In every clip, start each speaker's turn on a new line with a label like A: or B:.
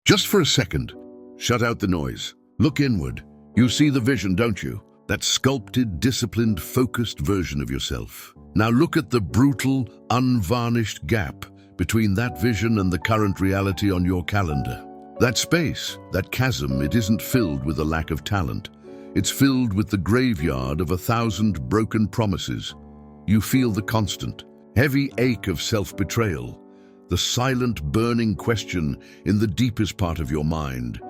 A: Just for a second, shut out the noise. Look inward. You see the vision, don't you? That sculpted, disciplined, focused version of yourself. Now look at the brutal, unvarnished gap between that vision and the current reality on your calendar. That space, that chasm, it isn't filled with a lack of talent. It's filled with the graveyard of 1,000 broken promises. You feel the constant, heavy ache of self-betrayal, the silent, burning question in the deepest part of your mind.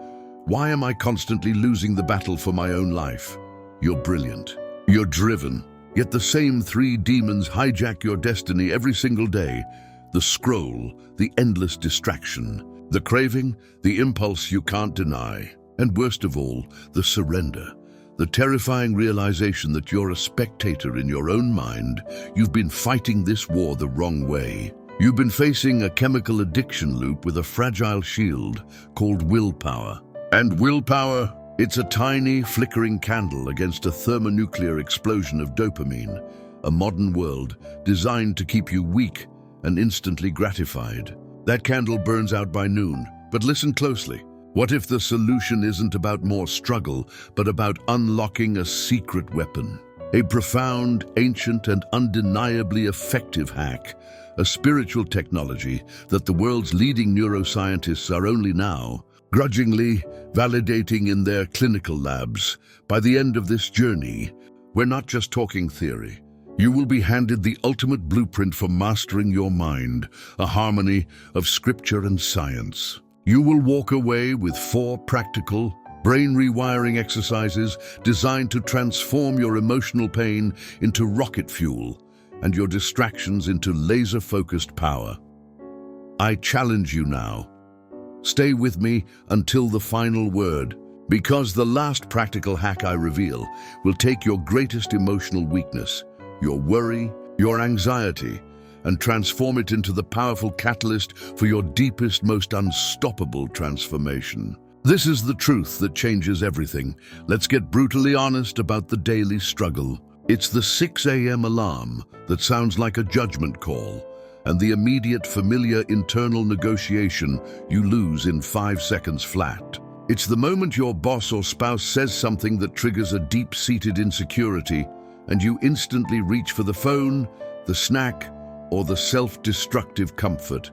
A: Why am I constantly losing the battle for my own life? You're brilliant. You're driven. Yet the same 3 demons hijack your destiny every single day. The scroll, the endless distraction, the craving, the impulse you can't deny, and worst of all, the surrender. The terrifying realization that you're a spectator in your own mind. You've been fighting this war the wrong way. You've been facing a chemical addiction loop with a fragile shield called willpower. And willpower, it's a tiny, flickering candle against a thermonuclear explosion of dopamine, a modern world designed to keep you weak and instantly gratified. That candle burns out by noon, but listen closely. What if the solution isn't about more struggle, but about unlocking a secret weapon? A profound, ancient, and undeniably effective hack, a spiritual technology that the world's leading neuroscientists are only now, grudgingly validating in their clinical labs. By the end of this journey, we're not just talking theory. You will be handed the ultimate blueprint for mastering your mind, a harmony of scripture and science. You will walk away with 4 practical, brain rewiring exercises designed to transform your emotional pain into rocket fuel and your distractions into laser-focused power. I challenge you now. Stay with me until the final word, because the last practical hack I reveal will take your greatest emotional weakness, your worry, your anxiety, and transform it into the powerful catalyst for your deepest, most unstoppable transformation. This is the truth that changes everything. Let's get brutally honest about the daily struggle. It's the 6 a.m. alarm that sounds like a judgment call, and the immediate familiar internal negotiation you lose in 5 seconds flat. It's the moment your boss or spouse says something that triggers a deep-seated insecurity, and you instantly reach for the phone, the snack, or the self-destructive comfort.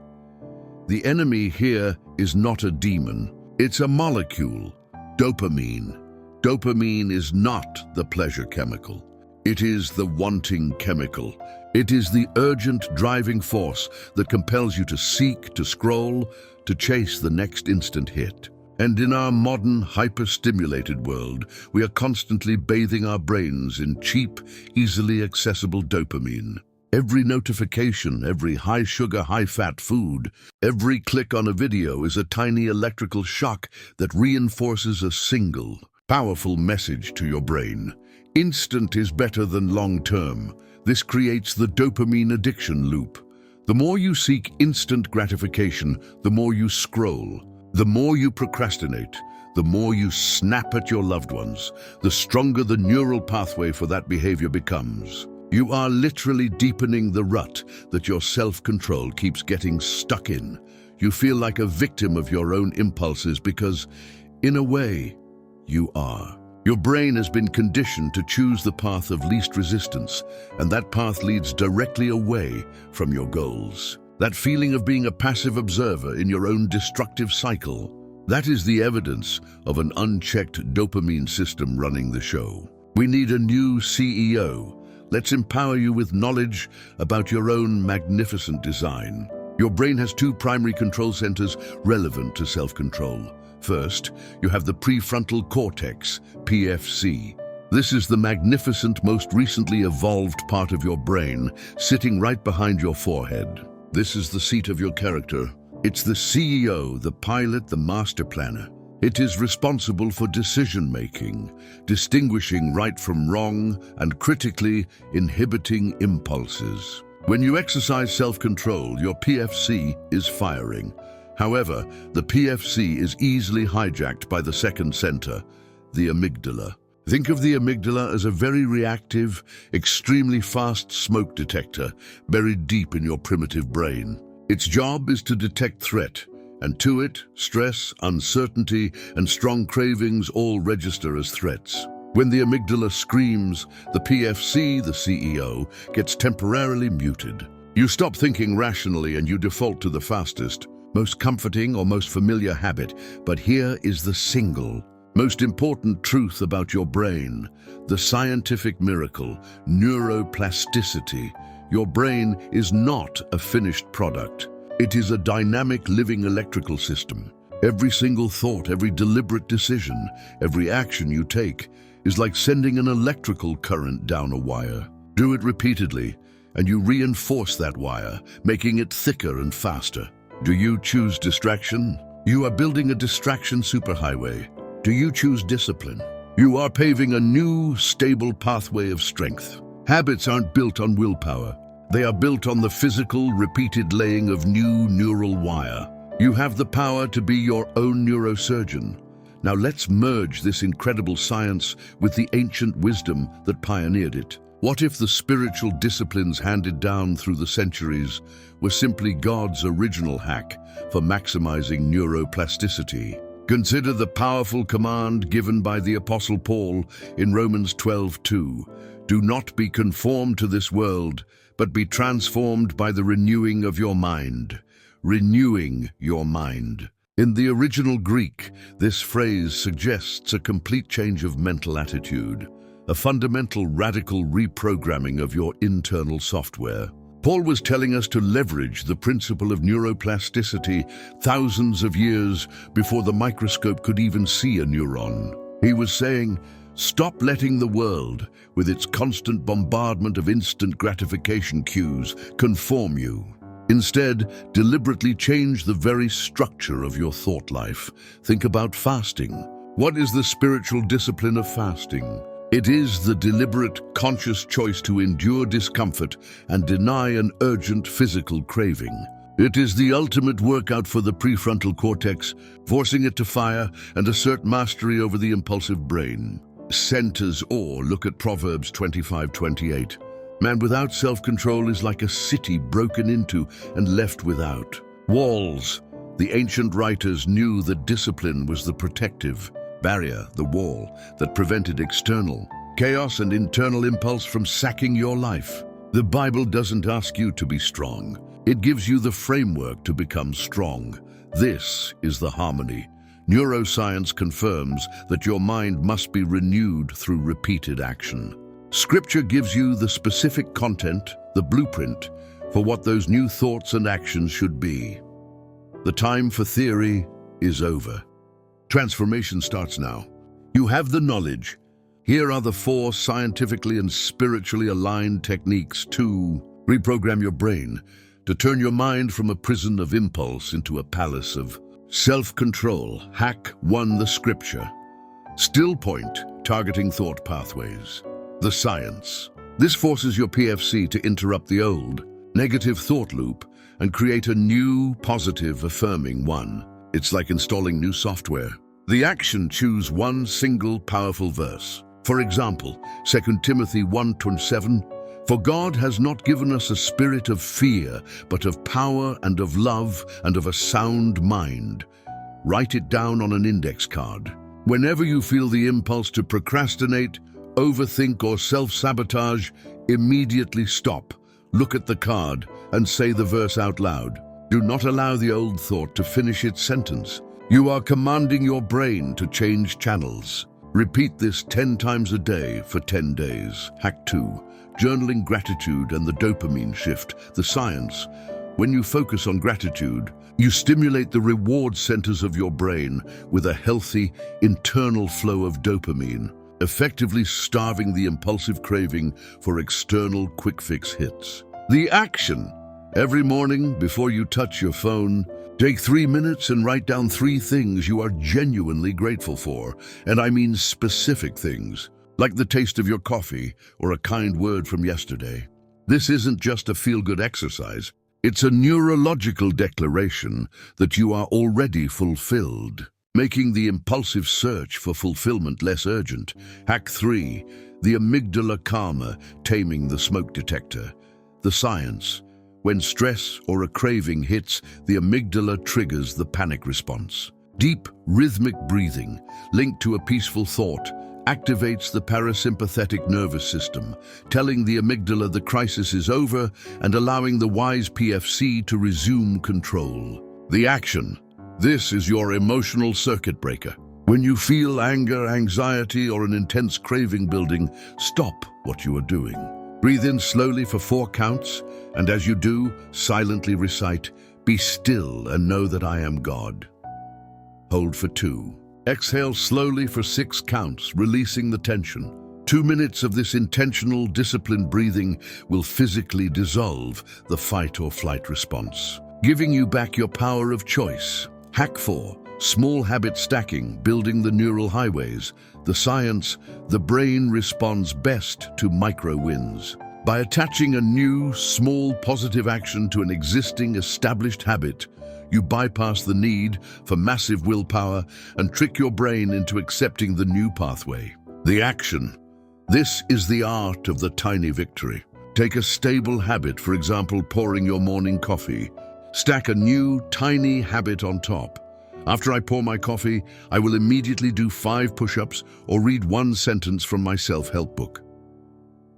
A: The enemy here is not a demon. It's a molecule, dopamine. Dopamine is not the pleasure chemical. It is the wanting chemical. It is the urgent driving force that compels you to seek, to scroll, to chase the next instant hit. And in our modern, hyper-stimulated world, we are constantly bathing our brains in cheap, easily accessible dopamine. Every notification, every high-sugar, high-fat food, every click on a video is a tiny electrical shock that reinforces a single, powerful message to your brain. Instant is better than long-term. This creates the dopamine addiction loop. The more you seek instant gratification, the more you scroll. The more you procrastinate, the more you snap at your loved ones, the stronger the neural pathway for that behavior becomes. You are literally deepening the rut that your self-control keeps getting stuck in. You feel like a victim of your own impulses because, in a way, you are. Your brain has been conditioned to choose the path of least resistance, and that path leads directly away from your goals. That feeling of being a passive observer in your own destructive cycle, that is the evidence of an unchecked dopamine system running the show. We need a new CEO. Let's empower you with knowledge about your own magnificent design. Your brain has 2 primary control centers relevant to self-control. First, you have the Prefrontal Cortex, PFC. This is the magnificent, most recently evolved part of your brain, sitting right behind your forehead. This is the seat of your character. It's the CEO, the pilot, the master planner. It is responsible for decision-making, distinguishing right from wrong, and critically inhibiting impulses. When you exercise self-control, your PFC is firing. However, the PFC is easily hijacked by the second center, the amygdala. Think of the amygdala as a very reactive, extremely fast smoke detector buried deep in your primitive brain. Its job is to detect threat And to it, stress, uncertainty, and strong cravings all register as threats. When the amygdala screams, the PFC, the CEO, gets temporarily muted. You stop thinking rationally and you default to the fastest, most comforting or most familiar habit. But here is the single most important truth about your brain, the scientific miracle, neuroplasticity. Your brain is not a finished product. It is a dynamic living electrical system. Every single thought, every deliberate decision, every action you take is like sending an electrical current down a wire. Do it repeatedly, and you reinforce that wire, making it thicker and faster. Do you choose distraction? You are building a distraction superhighway. Do you choose discipline? You are paving a new, stable pathway of strength. Habits aren't built on willpower. They are built on the physical, repeated laying of new neural wire. You have the power to be your own neurosurgeon. Now let's merge this incredible science with the ancient wisdom that pioneered it. What if the spiritual disciplines handed down through the centuries were simply God's original hack for maximizing neuroplasticity? Consider the powerful command given by the Apostle Paul in Romans 12:2. Do not be conformed to this world, but be transformed by the renewing of your mind. Renewing your mind. In the original Greek, this phrase suggests a complete change of mental attitude, a fundamental radical reprogramming of your internal software. Paul was telling us to leverage the principle of neuroplasticity thousands of years before the microscope could even see a neuron. He was saying, stop letting the world, with its constant bombardment of instant gratification cues, conform you. Instead, deliberately change the very structure of your thought life. Think about fasting. What is the spiritual discipline of fasting? It is the deliberate, conscious choice to endure discomfort and deny an urgent physical craving. It is the ultimate workout for the prefrontal cortex, forcing it to fire and assert mastery over the impulsive brain. Centers awe. Look at Proverbs 25:28. Man without self-control is like a city broken into and left without walls. The ancient writers knew that discipline was the protective barrier, the wall that prevented external chaos and internal impulse from sacking your life. The Bible doesn't ask you to be strong. It gives you the framework to become strong. This is the harmony. Neuroscience confirms that your mind must be renewed through repeated action. Scripture gives you the specific content, the blueprint, for what those new thoughts and actions should be. The time for theory is over. Transformation starts now. You have the knowledge. Here are the 4 scientifically and spiritually aligned techniques to reprogram your brain, to turn your mind from a prison of impulse into a palace of self-control. Hack 1, the scripture. Still point, targeting thought pathways. The science. This forces your PFC to interrupt the old, negative thought loop and create a new, positive, affirming one. It's like installing new software. The action: choose one single, powerful verse. For example, 2 Timothy 1:7, "For God has not given us a spirit of fear, but of power and of love and of a sound mind." Write it down on an index card. Whenever you feel the impulse to procrastinate, overthink, or self-sabotage, immediately stop, look at the card, and say the verse out loud. Do not allow the old thought to finish its sentence. You are commanding your brain to change channels. Repeat this 10 times a day for 10 days. Hack 2. Journaling gratitude and the dopamine shift. The science. When you focus on gratitude, you stimulate the reward centers of your brain with a healthy, internal flow of dopamine, effectively starving the impulsive craving for external quick-fix hits. The action. Every morning, before you touch your phone, take 3 minutes and write down 3 things you are genuinely grateful for. And I mean specific things, like the taste of your coffee or a kind word from yesterday. This isn't just a feel-good exercise. It's a neurological declaration that you are already fulfilled, making the impulsive search for fulfillment less urgent. Hack 3. The Amygdala Calmer, taming the smoke detector. The science. When stress or a craving hits, the amygdala triggers the panic response. Deep, rhythmic breathing, linked to a peaceful thought, activates the parasympathetic nervous system, telling the amygdala the crisis is over and allowing the wise PFC to resume control. The action. This is your emotional circuit breaker. When you feel anger, anxiety, or an intense craving building, stop what you are doing. Breathe in slowly for 4 counts, and as you do, silently recite, "Be still and know that I am God." Hold for 2. Exhale slowly for 6 counts, releasing the tension. 2 minutes of this intentional, disciplined breathing will physically dissolve the fight or flight response, giving you back your power of choice. Hack 4. Small habit stacking, building the neural highways. The science, the brain responds best to micro wins. By attaching a new, small, positive action to an existing, established habit, you bypass the need for massive willpower and trick your brain into accepting the new pathway. The action. This is the art of the tiny victory. Take a stable habit, for example, pouring your morning coffee. Stack a new, tiny habit on top. After I pour my coffee, I will immediately do 5 push-ups or read 1 sentence from my self-help book.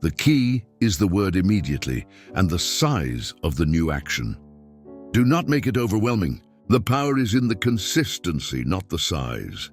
A: The key is the word immediately and the size of the new action. Do not make it overwhelming. The power is in the consistency, not the size.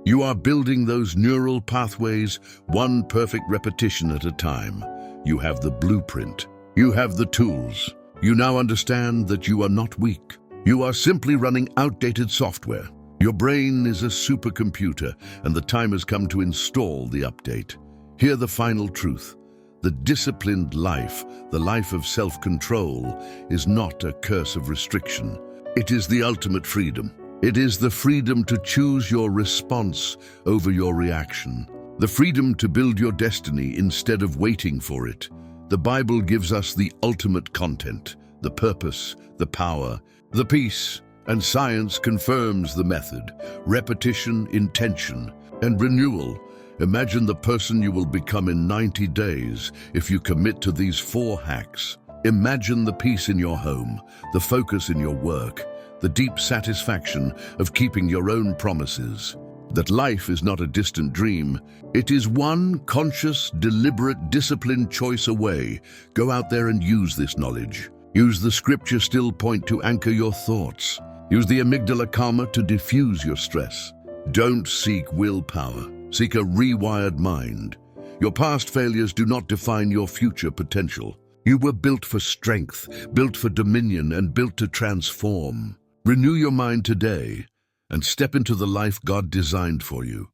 A: You are building those neural pathways, 1 perfect repetition at a time. You have the blueprint. You have the tools. You now understand that you are not weak. You are simply running outdated software. Your brain is a supercomputer, and the time has come to install the update. Hear the final truth. The disciplined life, the life of self-control, is not a curse of restriction. It is the ultimate freedom. It is the freedom to choose your response over your reaction. The freedom to build your destiny instead of waiting for it. The Bible gives us the ultimate content, the purpose, the power, the peace, and science confirms the method, repetition, intention, and renewal. Imagine the person you will become in 90 days if you commit to these 4 hacks. Imagine the peace in your home, the focus in your work, the deep satisfaction of keeping your own promises. That life is not a distant dream. It is 1 conscious, deliberate, disciplined choice away. Go out there and use this knowledge. Use the scripture still point to anchor your thoughts. Use the Amygdala Calmer to diffuse your stress. Don't seek willpower. Seek a rewired mind. Your past failures do not define your future potential. You were built for strength, built for dominion, and built to transform. Renew your mind today and step into the life God designed for you.